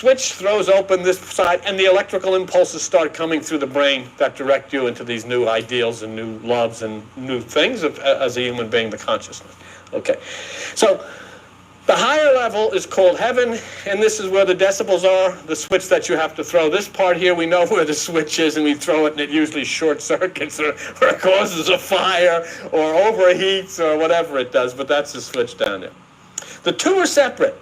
switch throws open this side, and the electrical impulses start coming through the brain that direct you into these new ideals and new loves and new things as a human being, the consciousness. Okay, so the higher level is called heaven, and this is where the decibels are, the switch that you have to throw. This part here, we know where the switch is, and we throw it, and it usually short circuits or causes a fire or overheats or whatever it does, but that's the switch down there. The two are separate.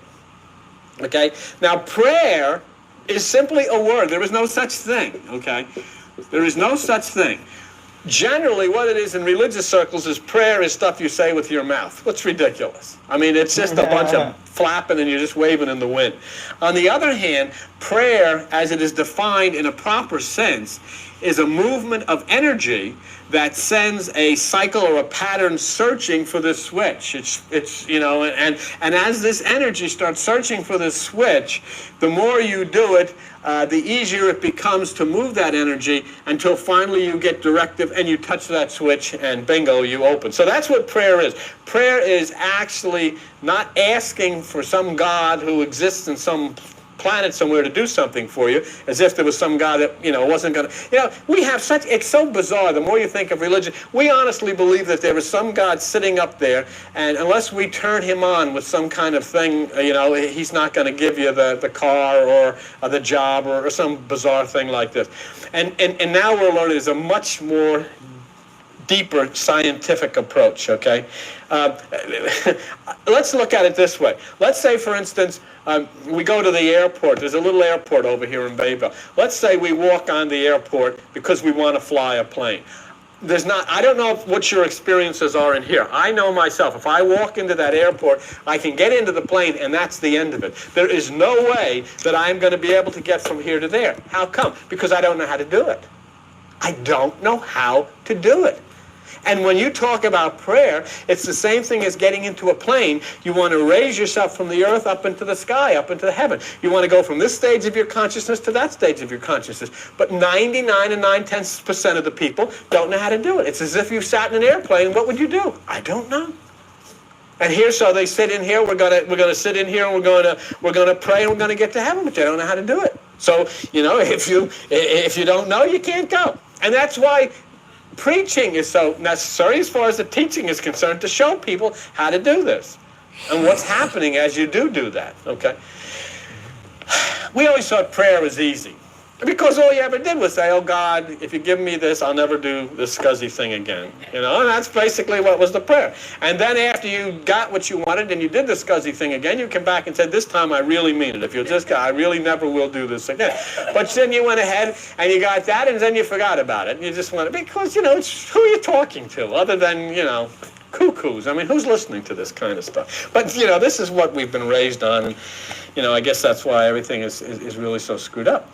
Okay? Now, prayer is simply a word. There is no such thing. Okay? There is no such thing. Generally, what it is in religious circles is prayer is stuff you say with your mouth. What's ridiculous? I mean, it's just a bunch of flapping and you're just waving in the wind. On the other hand, prayer, as it is defined in a proper sense, is a movement of energy that sends a cycle or a pattern searching for this switch. It's you know, and as this energy starts searching for this switch, the more you do it, the easier it becomes to move that energy until finally you get directive and you touch that switch and bingo, you open. So that's what prayer is. Prayer is actually not asking for some God who exists in some planet somewhere to do something for you, as if there was some God that, you know, wasn't going to... we have such... It's so bizarre. The more you think of religion, we honestly believe that there is some God sitting up there, and unless we turn him on with some kind of thing, he's not going to give you the car or the job or some bizarre thing like this. And now we're learning there's a much more deeper scientific approach, okay? Let's look at it this way. Let's say, for instance, we go to the airport. There's a little airport over here in Bayville. Let's say we walk on the airport because we want to fly a plane. I don't know what your experiences are in here. I know myself, if I walk into that airport, I can get into the plane and that's the end of it. There is no way that I'm going to be able to get from here to there. How come? Because I don't know how to do it. I don't know how to do it. And when you talk about prayer, it's the same thing as getting into a plane. You want to raise yourself from the earth up into the sky, up into heaven. You want to go from this stage of your consciousness to that stage of your consciousness. But 99 and 9/10% of the people don't know how to do it. It's as if you sat in an airplane. What would you do? I don't know. And here, so they sit in here. We're gonna sit in here, and we're gonna pray, and we're gonna get to heaven. But they don't know how to do it. So if you don't know, you can't go. And that's why preaching is so necessary as far as the teaching is concerned, to show people how to do this and what's happening as you do that, okay? We always thought prayer was easy because all you ever did was say, oh God, if you give me this, I'll never do this scuzzy thing again. And that's basically what was the prayer. And then after you got what you wanted and you did the scuzzy thing again, you come back and said, this time I really mean it. If you'll just go, I really never will do this again. But then you went ahead and you got that, and then you forgot about it. And you just went, because, it's who you're talking to other than, cuckoos. I mean, who's listening to this kind of stuff? But, this is what we've been raised on. And, I guess that's why everything is really so screwed up.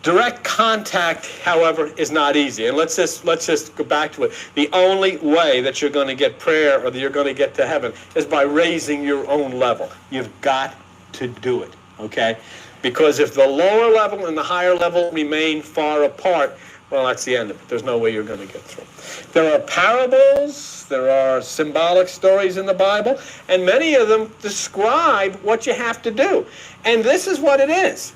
Direct contact, however, is not easy. And let's just go back to it. The only way that you're going to get prayer or that you're going to get to heaven is by raising your own level. You've got to do it, okay? Because if the lower level and the higher level remain far apart, well, that's the end of it. There's no way you're going to get through. There are parables, there are symbolic stories in the Bible, and many of them describe what you have to do. And this is what it is.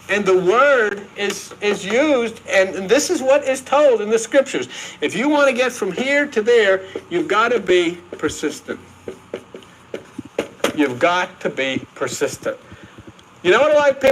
And the word is used, and this is what is told in the scriptures. If you want to get from here to there, you've got to be persistent. You've got to be persistent. You know what a lot of people